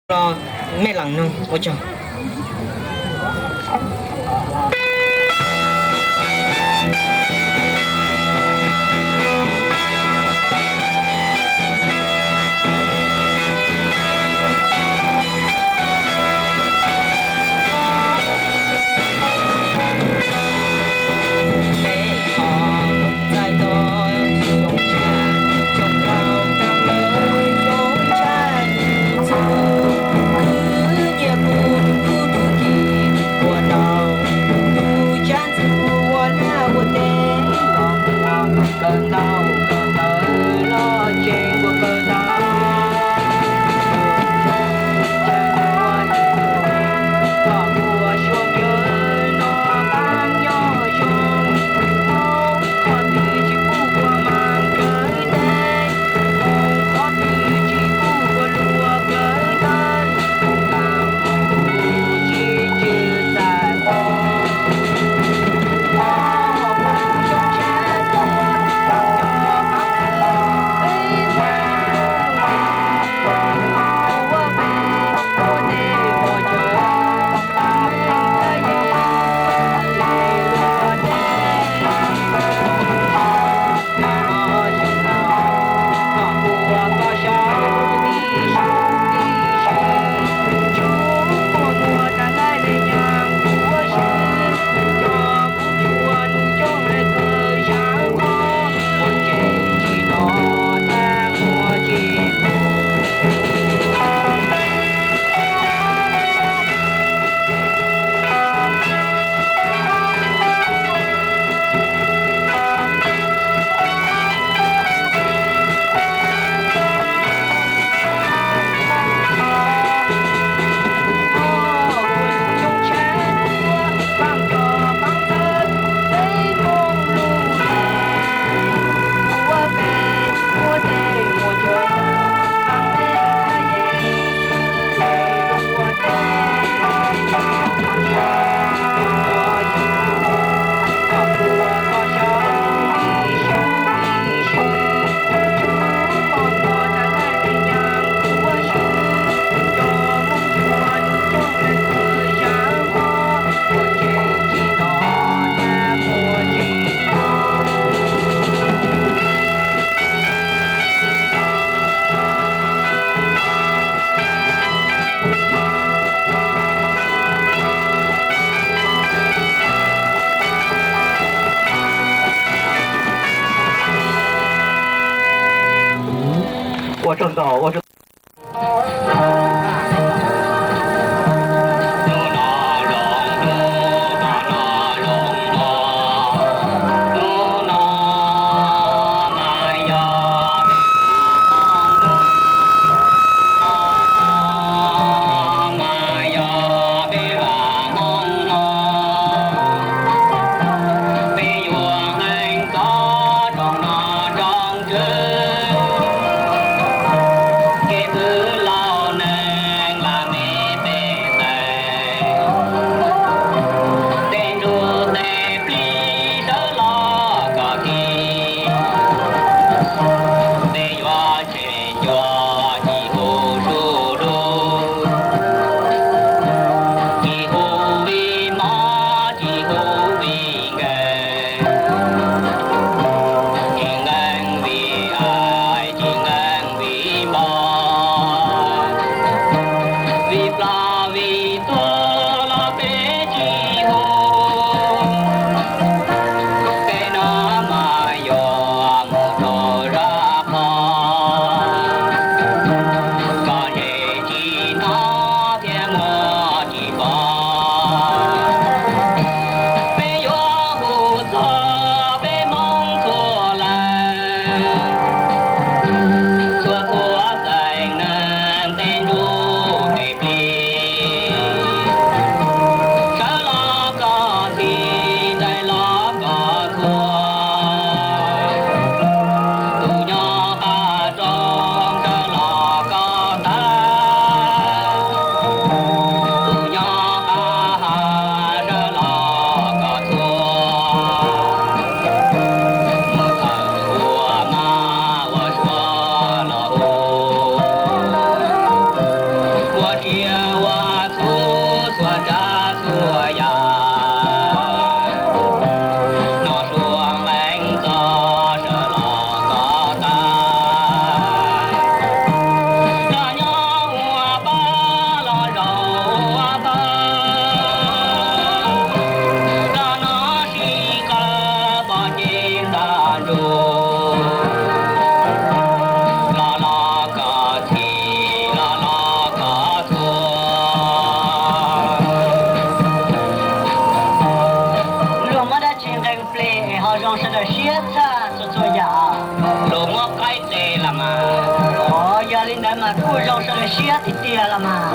lo mẹ lằng nông ôi trời của nó cha cho cho ya lô ngó cái tê là mà ya linh đại mà thu rau sang cái xía thì tia là mà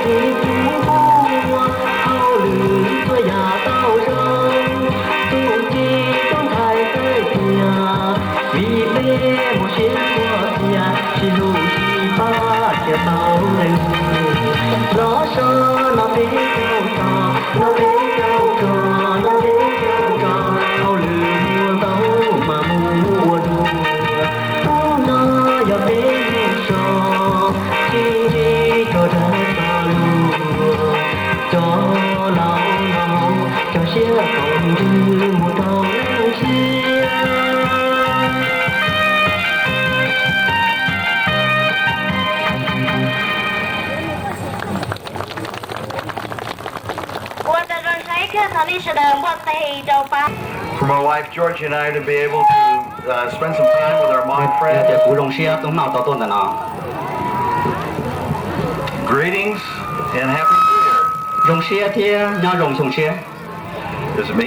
chỉ chúng thua hao lử tôi nhà tao rong tu chi trong thái tây kia vì bê một chiếc của kia chỉ lù chỉ ba kia tao lên nó sao nó biết theo trò nó biết theo trò nó biết theo trò hao lử mua tao mà mua đùa nó giờ biết sao chi chi cho ra ta lùa cho lão nào cho xía còn dư một đầu xía. For my wife Georgie and I to be able to spend some time with our Hmong friends. Phụ rồng xia tung nào tao tuần tao nào. Greetings and Happy New Year. Rồng xia thia nhau rồng sùng xia. Is it me?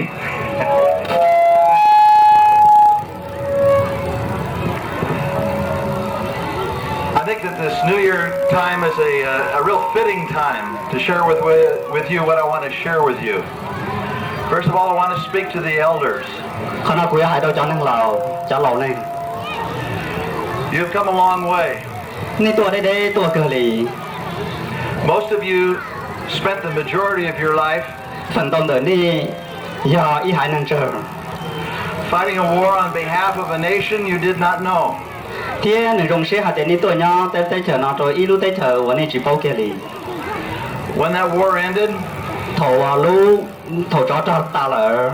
I think that this New Year time is a real fitting time to share with you what I want to share with you. First of all, I want to speak to the elders. Khả năng quý hai đâu cho năng lào cho lầu này. You've come a long way. Nên tua đây đây tua cờ lì. Most of you spent the majority of your life Phần đông đời đi do ý hải năng chờ. fighting a war on behalf of a nation you did not know. Thia nửa rồng xia hạt tiền đi tua nhau tới tới chờ nó rồi ý lúc tới chờวันนี้chỉ bao kia lì. When that war ended, Thổ lú thổ cho ta lỡ.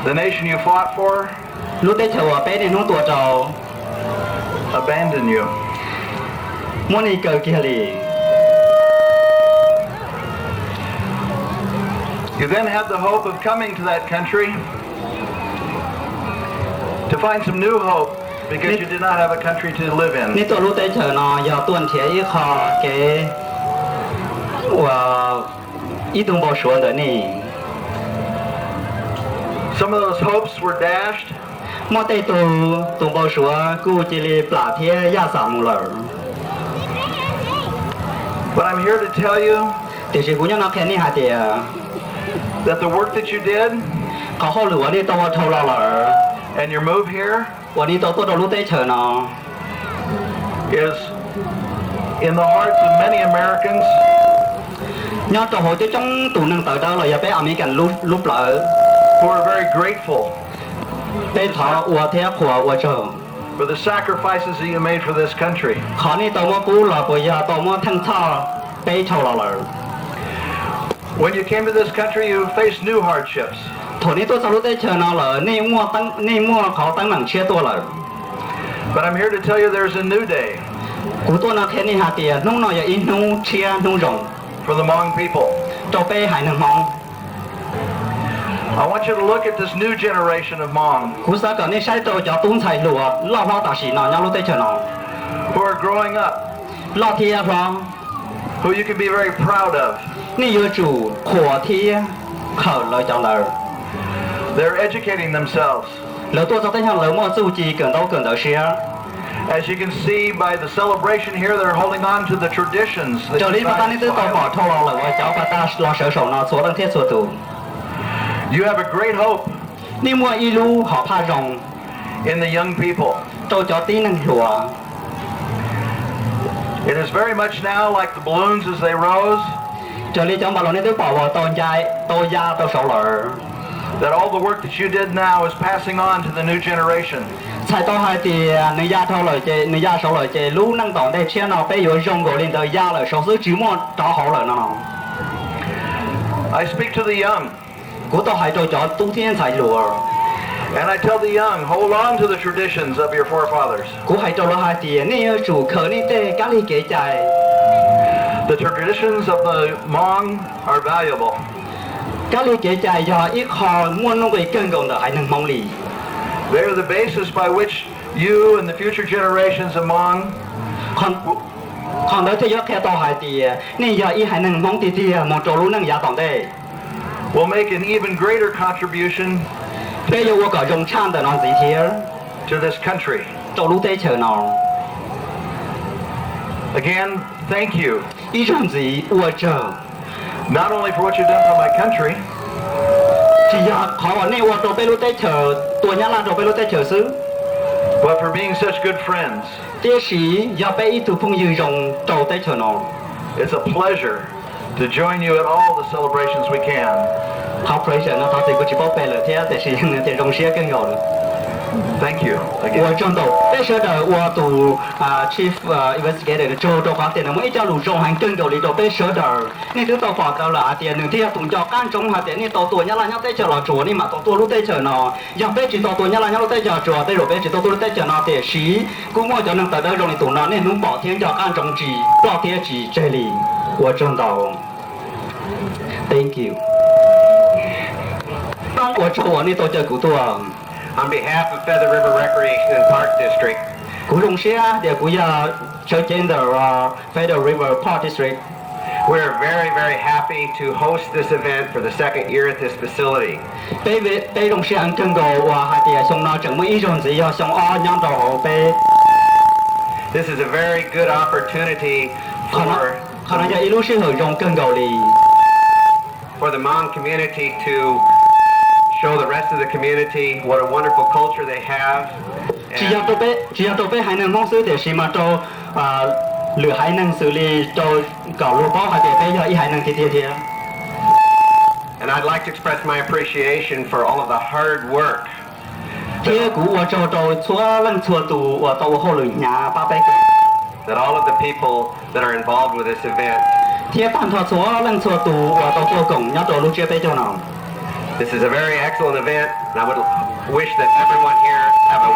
the nation you fought for Lúc tới chờ bé này nó tua trầu. abandoned you. Muốn đi cờ kia lì. You then had the hope of coming to that country to find some new hope because you did not have a country to live in. Nên tôi lúc tới chờ nó do tuần thiệt ý khó cái và ý tung bao số đời này. Some of those hopes were dashed. Mà tay tung bao số cú chỉ li plạ thiệt giá sản một lần. But I'm here to tell you Thì chỉ cũng như nó khen đi hạt tiền. that the work that you did Có họ lửa đi tôi thâu lo lỡ. and your move here Và đi tôi lúc tới chờ nó. is in the hearts of many Americans Nhớ tôi hỏi chứ trong tủ năng tới đó là giờ bé American lúc lỡ. who are very grateful Bé thọ và thế của chờ. for the sacrifices that you made for this country. Khó đi tôi mua cú là bây giờ tôi mua thăng thọ bé thâu lo lỡ. When you came to this country, you faced new hardships. Thổ ní tôi sau lúc tới chờ nó lỡ nên mua khó tăng bằng chia tôi lỡ. But I'm here to tell you there's a new day Cú tôi nó khen đi hạt tiền nung nó giờ in nung chia nung rồng. for the Hmong people. Cho bé hải năng mong. I want you to look at this new generation of Hmong Cú sao cả nên sai tôi cho tung thải lụa lo hoa tạ sĩ nó nhau lúc tới chờ nó. who are growing up, Lo thiê rồi. who you can be very proud of. Nên yêu chủ khổ thiê khở lời cho lời. They're educating themselves. Lỡ tôi cho tới hàng lỡ mua dù chỉ cần đâu xia. As you can see by the celebration here, they're holding on to the traditions that Cho you lý mà ta nên tried tôi to có bỏ violate. thâu lo lỡ cháu và ta lo sợ sổ nó số lần thiết số tù. You have a great hope Nên mua y lưu họ pha rồng. in the young people. Tôi cho tí năng lụa. It is very much now like the balloons as they rose, Cho lý trong bà lộn nên tôi bỏ vào tôi gia tôi sổ lỡ. that all the work that you did now is passing on to the new generation. Sai tôi hai thì nữ gia thâu lời chê, nữ gia sổ lời chê lũ năng tổng đây chia nó bây giờ rồng gỗ lên tới gia lời sổ sư chỉ mua cho họ lời nó. I speak to the young, Cú tôi hai tôi cho tung thiên sai lụa. and I tell the young, hold on to the traditions of your forefathers. Cú hai cho lo hai thì nên chủ khởi nên tê cá ly kế chạy. The traditions of the Hmong are valuable. Cá ly kế chạy do ít họ muốn nó về cân gồng được hai năng mong lì. They are the basis by which you and the future generations of Hmong Còn đó thì gió khe to hai thì nên giờ ít hai năng mong thì một chỗ lũ năng giá tổng đây. will make an even greater contribution Bây giờ có dùng chan để nó gì thế? to this country. Chỗ lũ tê chờ nó. Again, thank you 一种子我这， not only for what you've done for my country, 只要เขาว่านี่ว่าตัวไปรู้ได้เจอตัวนี้ละตัวไปรู้ได้เจอซื้อ but for being such good friends. เดี๋ยวสิอย่าไปอีทุพงยืนรงตัวได้เจอเนาะ It's a pleasure to join you at all the celebrations we can. เขาเพลย์เนาะเขาติดกุจิปอไปเลยเที่ยแต่สิยังแต่รงเสียกันอยู่เลย Thank you 我 again. 中到，那时候我读chief investigator 的做到发现了，我一家路中还更多里头被说的，你都到报告了啊，点你听动作干中下点你到多人啦，要在这了做，你嘛到多路在这呢，要被知道多人啦，要在这做，对路被知道多路在这呢，点是，估摸就能得到容易动了，你能保天叫干中指，保天指这里，我中到 ，Thank you。当我做我你都叫古多。 On behalf of Feather River Recreation and Park District, 古龙县的古要浙江的Feather River Park District， we're very, very happy to host this event for the second year at this facility. 北龙县整个话还得送到整么一种只要送2到后北， This is a very good opportunity 可能就一路是很用更高的， for the Hmong community to show the rest of the community what a wonderful culture they have. 只要到北还能放水的是嘛都หรือ还能xử理都搞路包还得北要一还能贴。 And I'd like to express my appreciation for all of the hard work 贴古我就都错能错度我到后头nhà ba bảy that all of the people that are involved with this event. 贴半套错能错度我到做工要到路接北就能。 This is a very excellent event, and I would wish that everyone here have a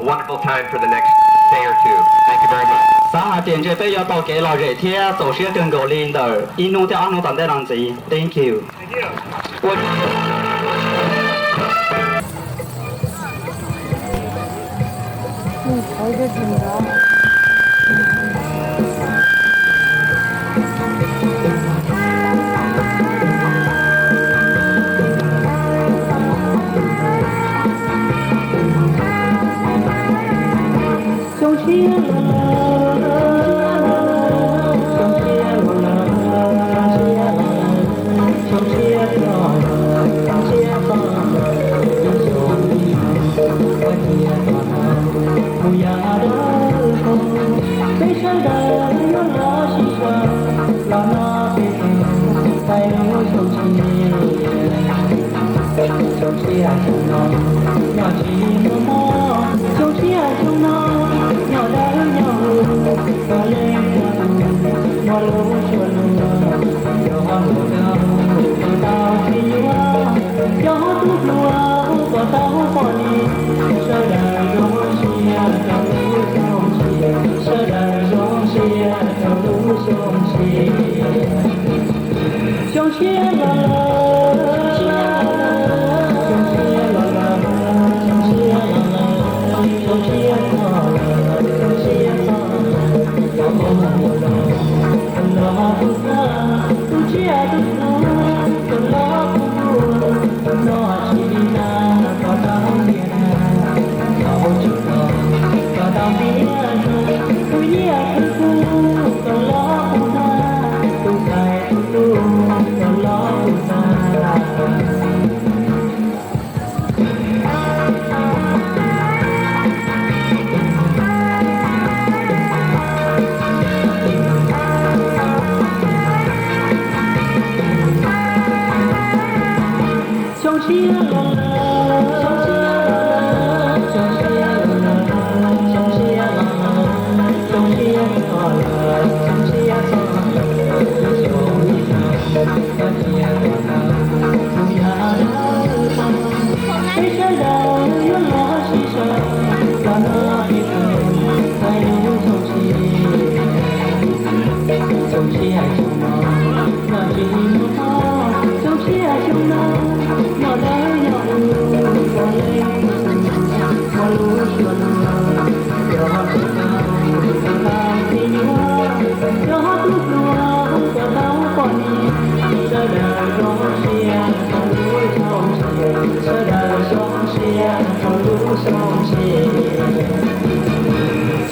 wonderful time for the next day or two. Thank you very much. 3点这边要到给老热天，都是更够领的，一弄掉弄当的样子。Thank you。我。好的，挺的。 Hãy subscribe cho kênh Ghiền Mì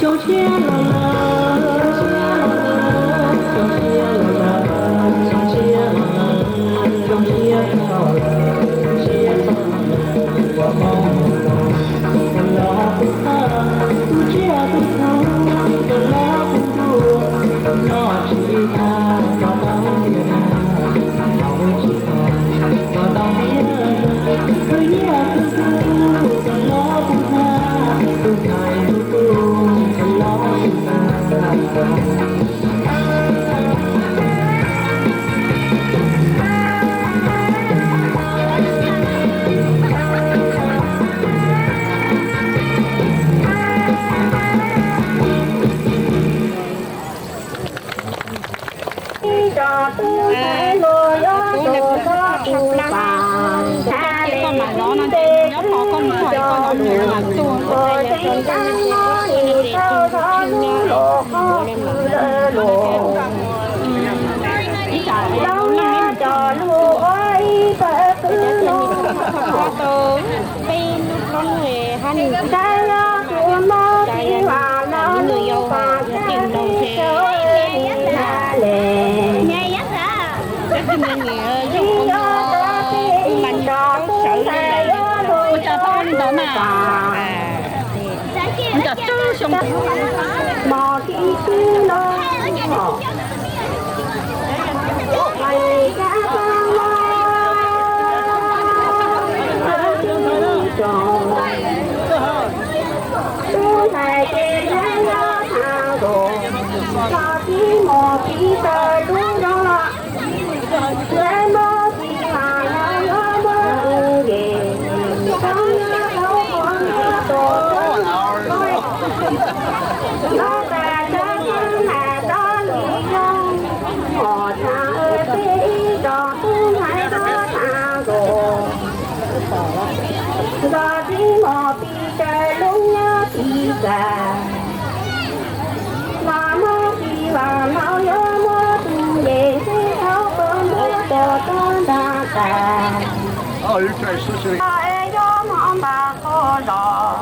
Gõ để không bỏ lỡ trò tu phải lùa gió tổ có tu vàng ta lên tê cứ cho đường rồi tình trăng nó đi sau đó lộ khó lỡ lộ lâu nha trò lùa ơi phải cứ lùa cái lo của nó thì là nó lưu và tiền đồng thế là lệ mình đó sự này đôi cho con đó mà chặt chú xong mò đi cứ lo mày đã con lo tu thầy trên nhớ thang đồ cho tí mò tí tờ đúng đó lấy mơ thì mà nó mơ ghê con nhớ đâu con nhớ tổ nó ta cho những mẹ đó lý do mò thang ơi tí cho tu thầy đó thang đồ đó tí mò tí tờ đúng nhớ tí cả mà mơ thì mà mau nhớ mơ tu về sẽ tháo con mơ cho con ta cả ai cho mong bà cô lò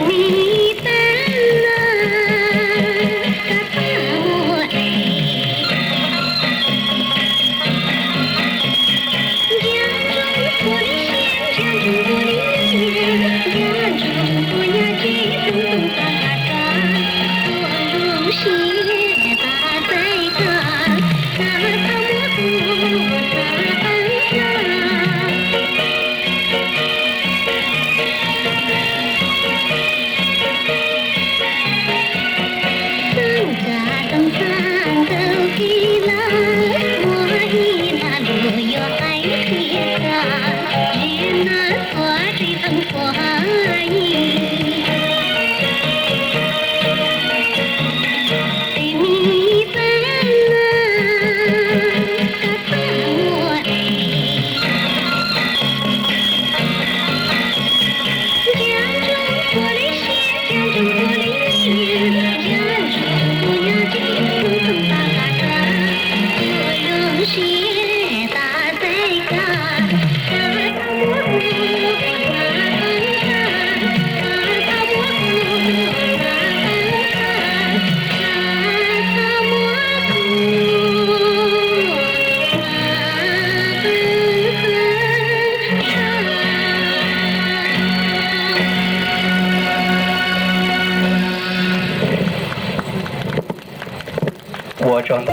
vì ta là các 我装。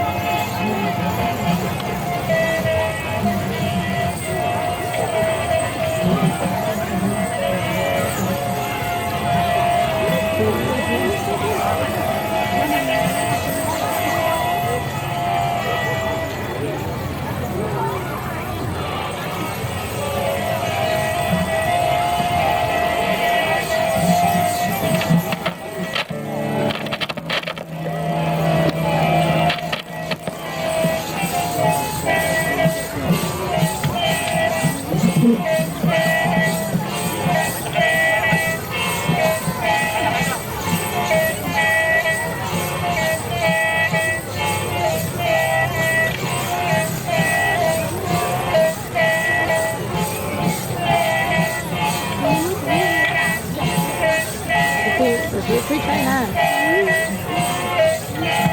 thích vậy nè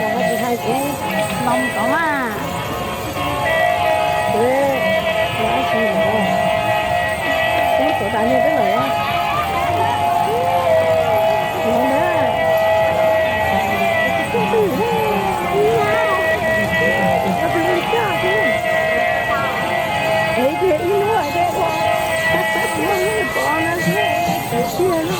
rồi chị hai cũng mong có mà đấy quá xinh rồi cái chỗ tại như thế này á không đấy thấy thế ít nữa đấy con nó thế chia luôn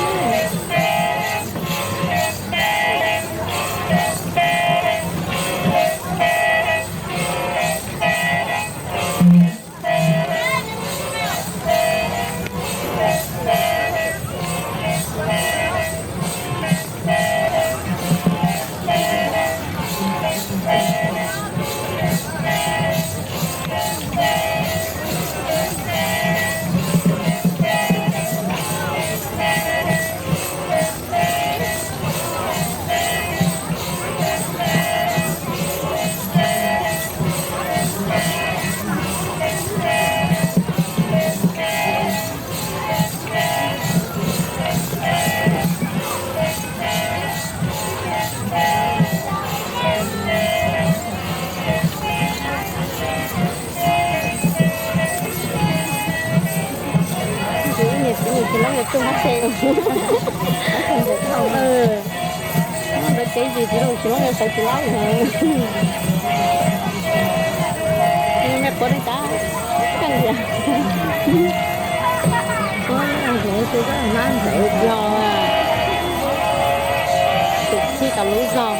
thì nó chung nó xe không nó phải cái gì thì đâu chỉ nó phải chỉ lắm nhưng mà có đến cá căng gì có ăn rượu tôi có ăn ăn rượu giò tụt khi cả lũ giò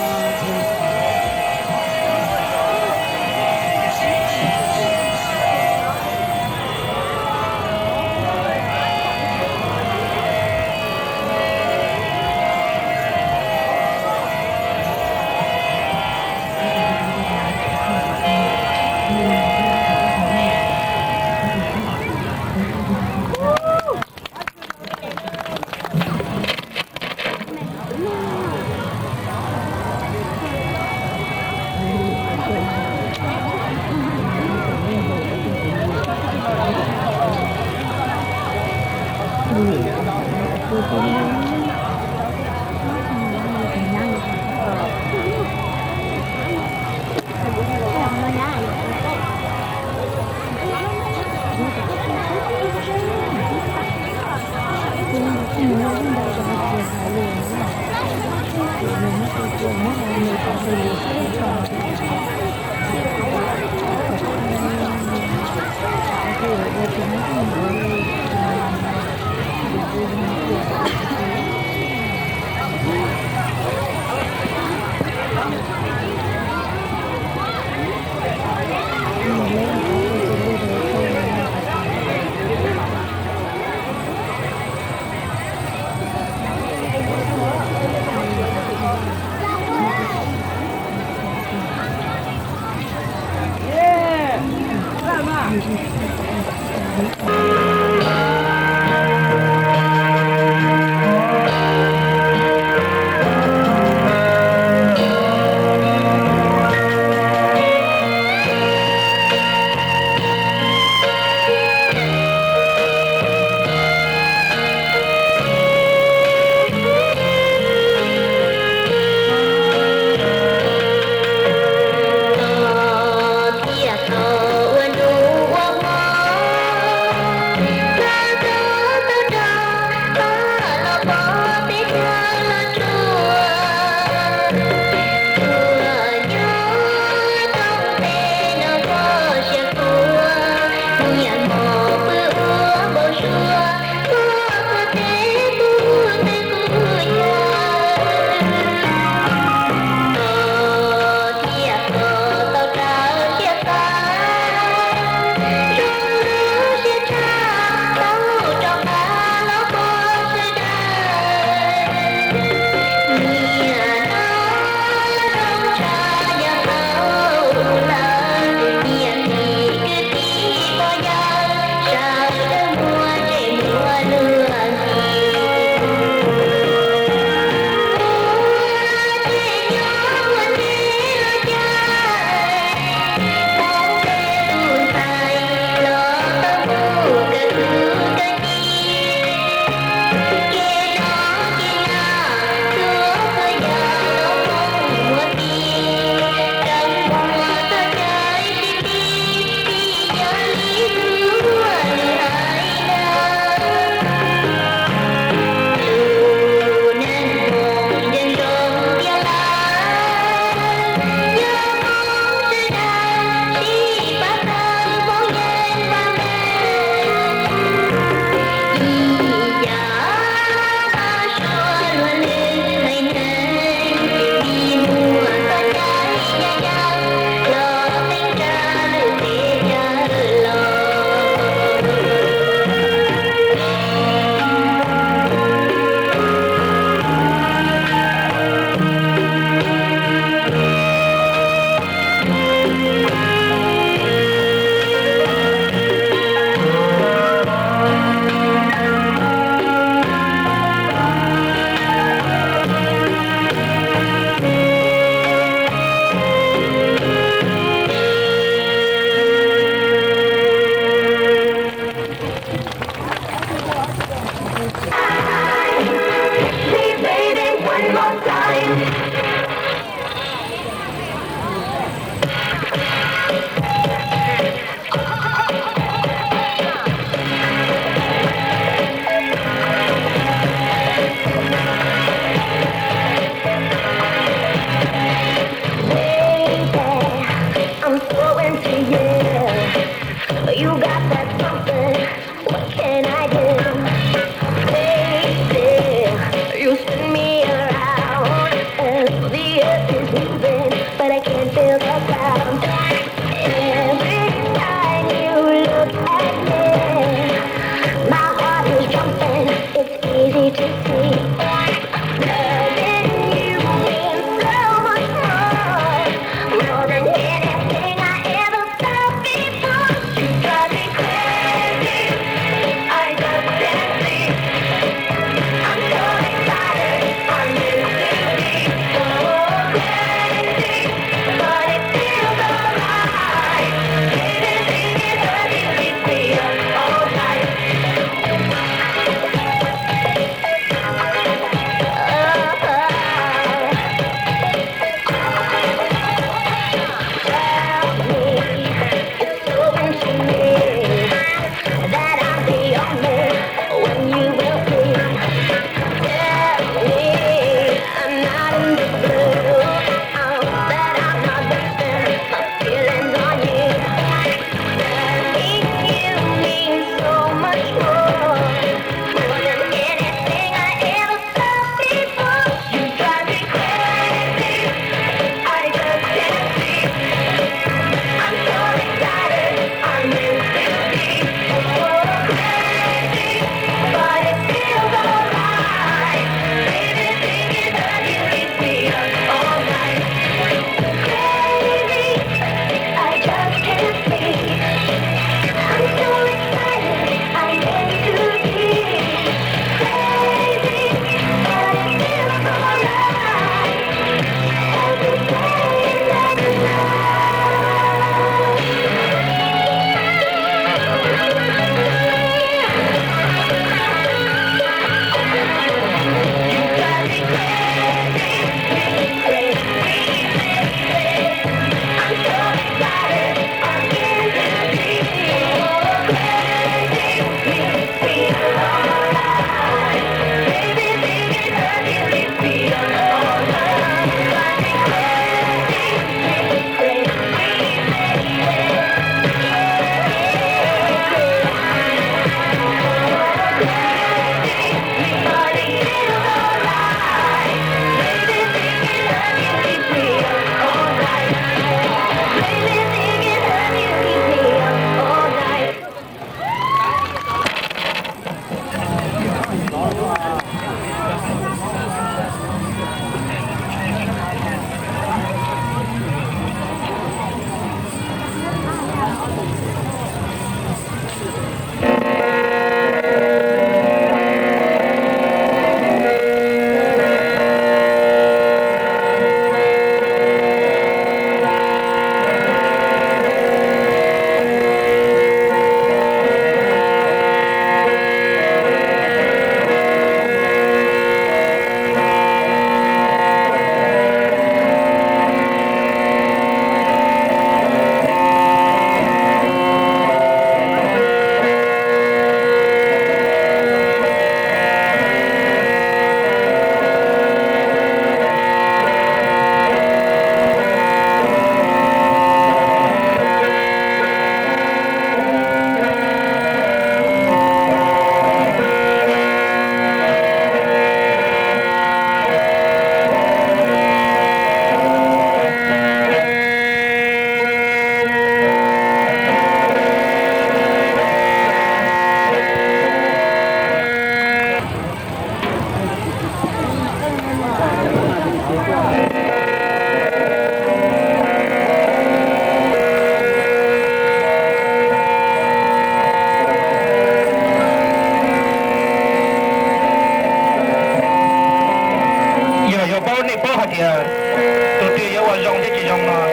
dùng thế chỉ dùng nó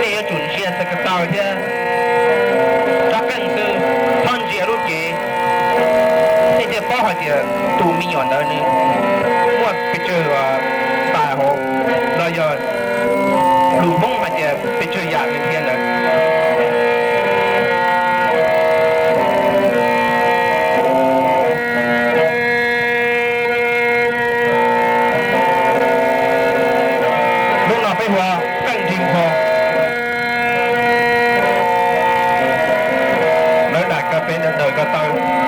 để chuẩn chia sẽ cái tàu thế chắc cần sự thân chia lúc gì thế thì bao nhiêu tiền tụ mi nhọn đó nữa mua cái chơi và tài hộ rồi giờ lũ bông hay là cái chơi giả cái thiên rồi đời có tôi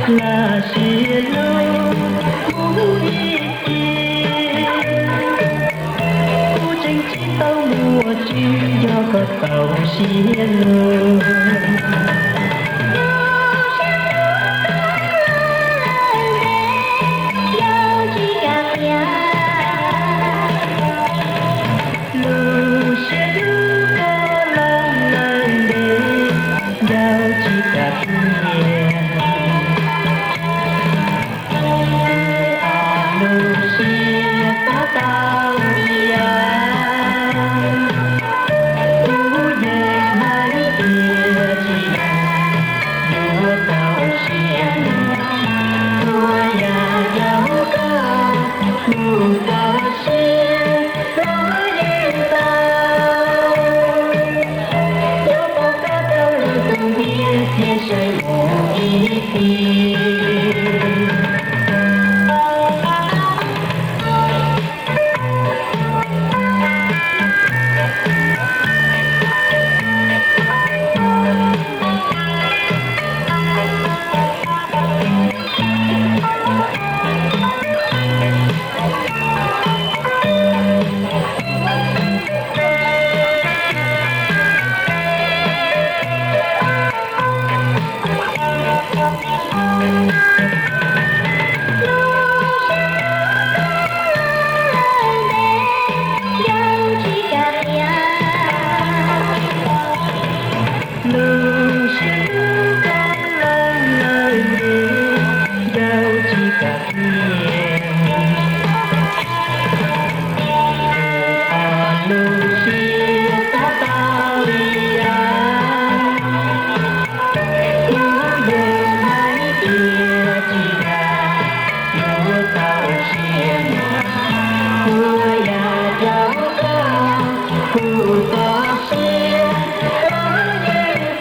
là xia lâu muốn đi kia cô tranh chỉ tàu mùa chim do có tàu xia lâu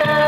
ta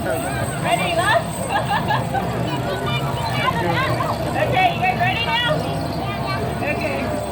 Ready, love? Okay, you guys ready now? Okay.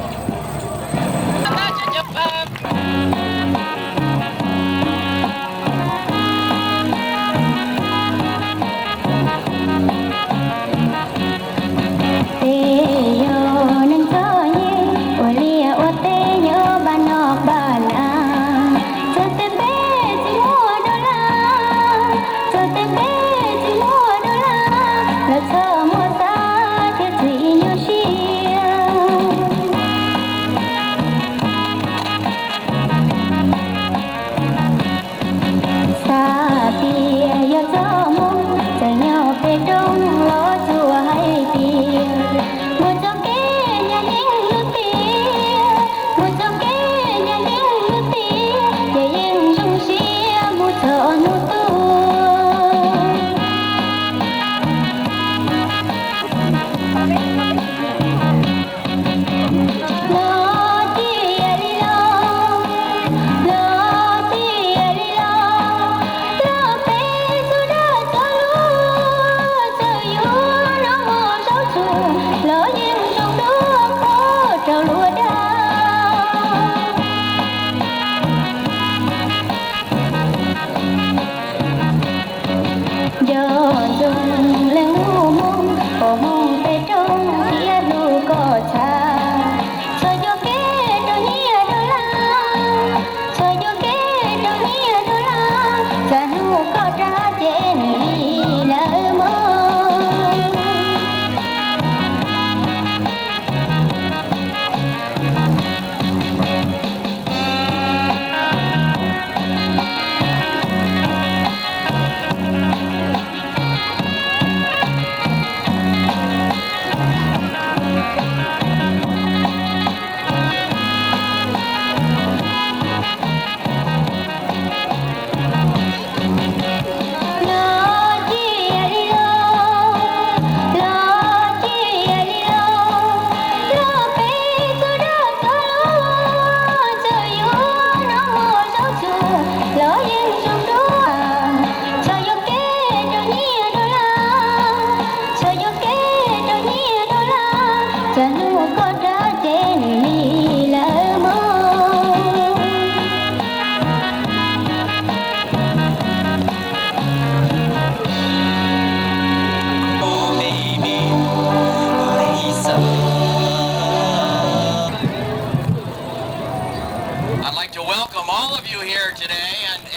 I'd like to welcome all of you here today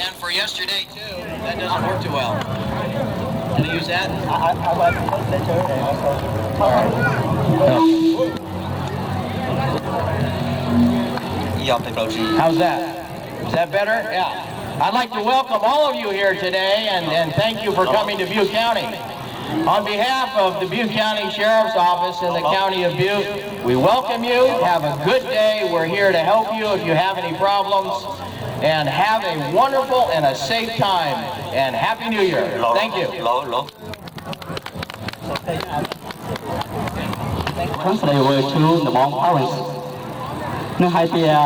and for yesterday too. That doesn't work too well. Can I use that? How's that? Is that better? Yeah. I'd like to welcome all of you here today and thank you for coming to Butte County. On behalf of the Butte County Sheriff's Office in the County of Butte, we welcome you. Have a good day. We're here to help you if you have any problems. And have a wonderful and a safe time. And Happy New Year. Thank you. Translate to the Mont Paris. Nơi hai tia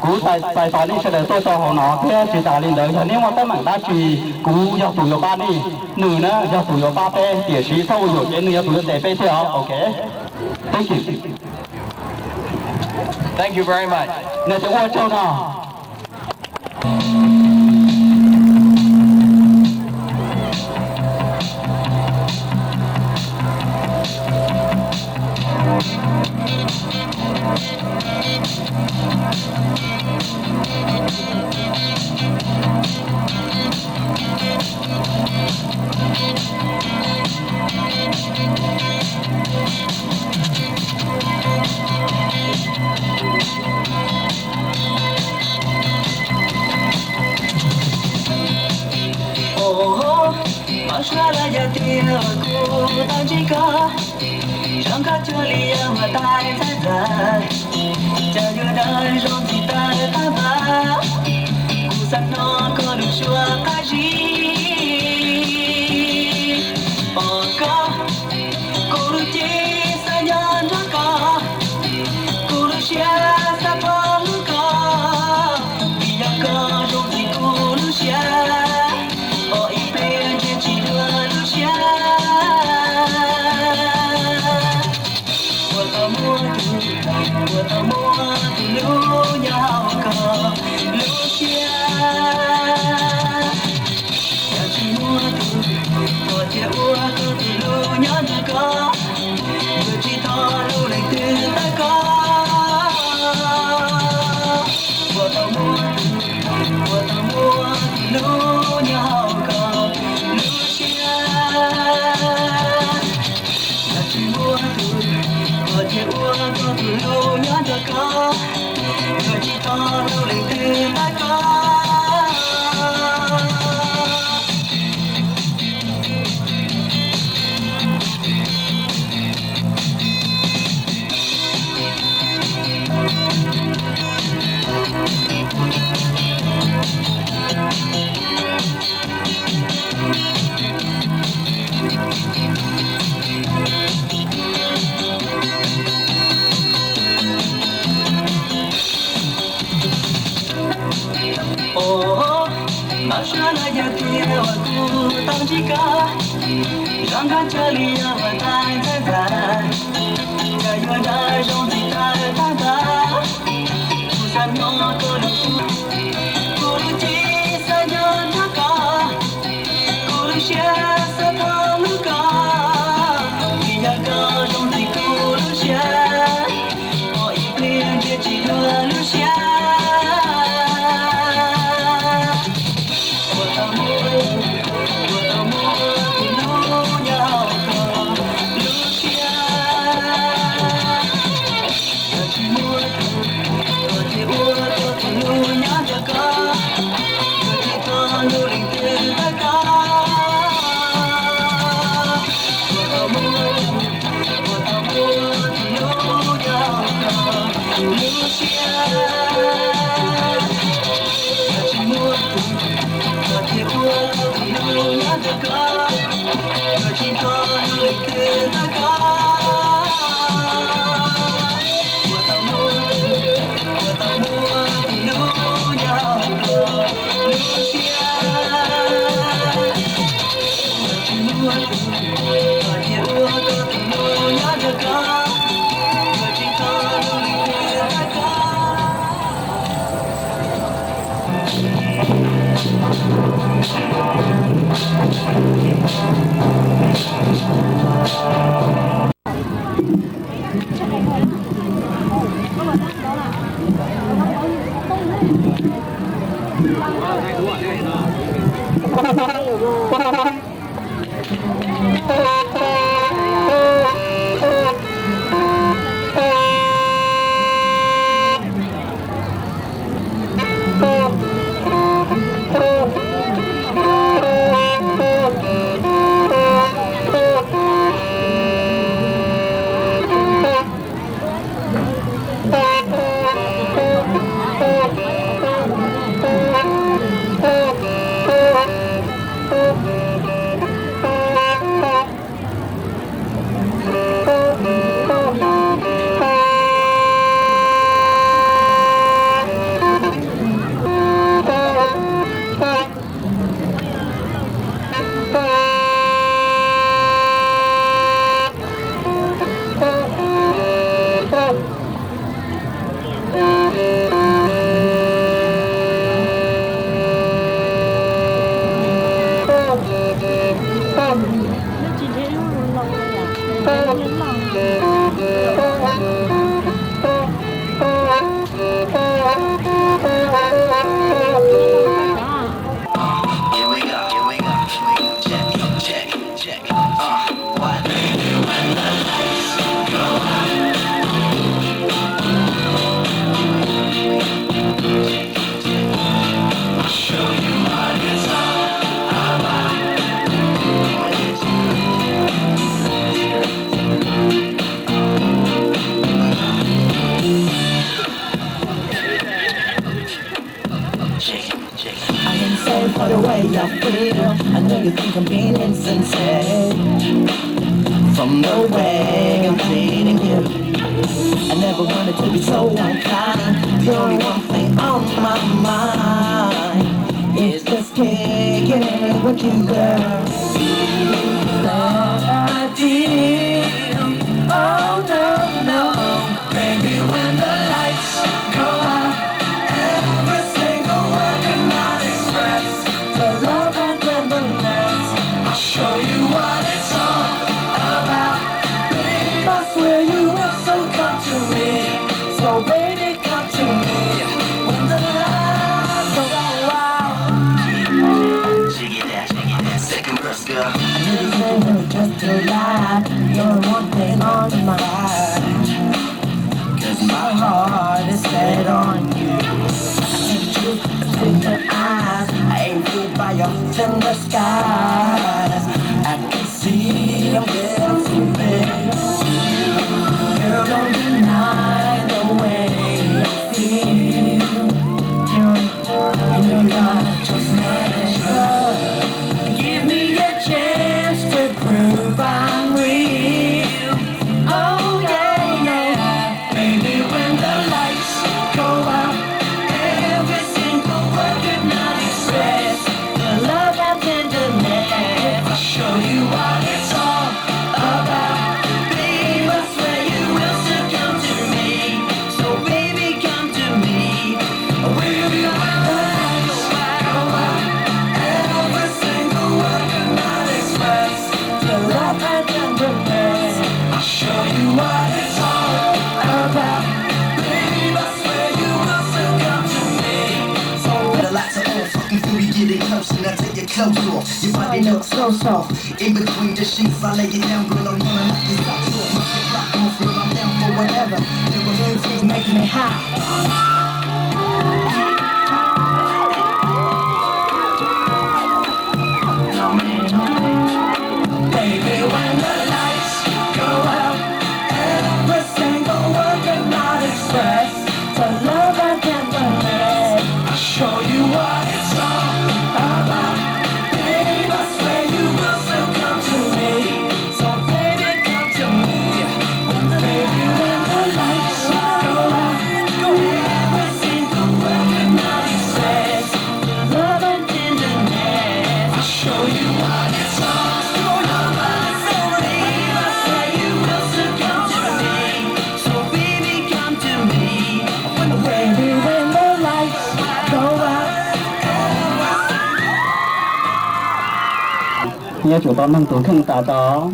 cú tại tòa đi sẽ để tôi cho họ nó thế chỉ trả lên đời nếu mà tới mảng đa trì cú do tụi ba đi nữ nữa do tụi ba pe địa sĩ sau rồi cái nữa tụi để pe theo ok thank you Thank you very much. Nên chúng tôi cho nào Oh, 我这我都的路娘的歌，我只道路来的大哥，我的路娘歌，路线，那是我这我都的路娘的歌，我只道路来的大哥。马上来呀，爹我不当几个，让看这里呀我太太太，家园的兄弟太太太，不山我过路过路几三年那个，过路些三趟路个，一呀个兄弟过路些，我一边接起的路些。For the way I feel, I know you think I'm being insincere. From the way I'm treating you, I never wanted to be so unkind. The only one thing on my mind is just kicking it with you, girl. I did. Oh no, no, baby, when the lights go out, every single word cannot express the love and tenderness I show you what it's all about. Babe, I swear you will, so come to me. So baby, come to me. When the lights go out. Shake it that, second verse, girl. I knew you were just too loud. You're one thing on my mind. Cause my heart is set on you. I see the truth between your eyes. I ain't fooled by your tender skies. I can see I'm getting something. Girl, don't deny the way I feel. You know you're just measure. Give me a chance to prove I'm real. Oh yeah, yeah. Baby, when the lights go out, every single word could not express the love and tenderness. I'll show you what it's all about. Babe, I swear you will still come to me. So baby, come to me. We'll be when the lights go out, every single word could not express the love and tenderness. I'll show you what it's all about. Babe, I swear you will still come to me. So the lights are on, fucking through, we getting close, and I take your clothes off. Your body looks so soft. In between the sheets, I lay it down, girl, I'm gonna knock your socks off. My shit rock on, feel I'm down for whatever. There was music making me hot. Baby, when the lights go out, every single word cannot express the love and tenderness. I'll show you what it's all about. Babe, I swear you will still come to me. So baby, come to me. Baby, when the lights go out, every single word cannot express the love and tenderness. I'll show you what it's all about. Babe, I swear you will still come to me. So baby, come to me. Baby, when the lights go out. Nghe chủ tao nâng tủ khăn tà đó.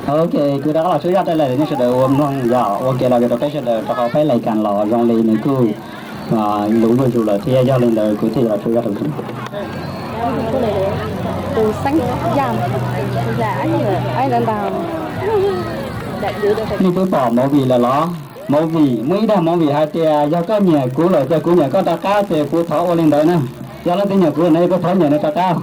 Ok, cứ đó là số ra đây là những sự đời ôm non dạ, ok là cái đó cái sự đời cho họ phải lại càng lọ rong lì nữa cứ lũ người chủ là thì do lên đời của thì là số ra được. Từ xanh giảm giá như là ai đang đào đại giữ được. Ni bữa bỏ mẫu vì là nó mẫu vì mấy đứa mẫu vì hai tia do có nhà cũ rồi cho cũ nhà có ta cá thì phụ thọ lên đời nữa. Do nó tiếng nhà cũ này có thọ nhà này ta cao.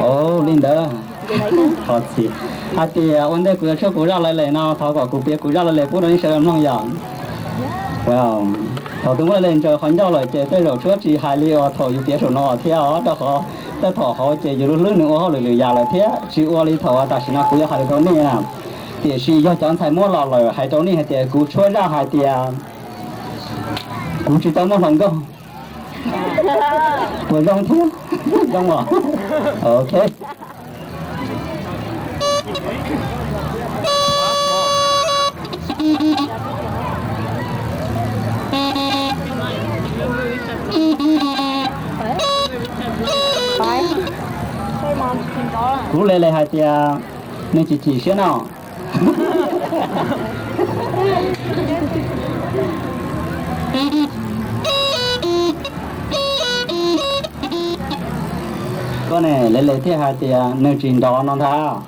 Ồ, lên đời. Thật sự. À thì vấn đề của số cũ ra lại nào thọ của cụ biết cũ ra lại phụ nó sẽ làm nông dạng. Wow. Thọ chúng lên cho hắn cho lại chế tới rồi suốt chỉ hai liều thọอยู่biết rồi nó theo đó họ tới thọ họ chếอยู่lớn nữa họ lười già lại thế chỉ qua đi thọ ta chỉ nó cũ hai đứa này à thì chỉ do chọn thay mua lò rồi hai đứa này hai thì cũ chơi ra hai thì cũ chỉ tao mua lòng đâu vừa rong thế rong à ok. Cú lên hai tia nên chỉ xíu nào. Con này lên thế hai tia nên trình đó nó thao.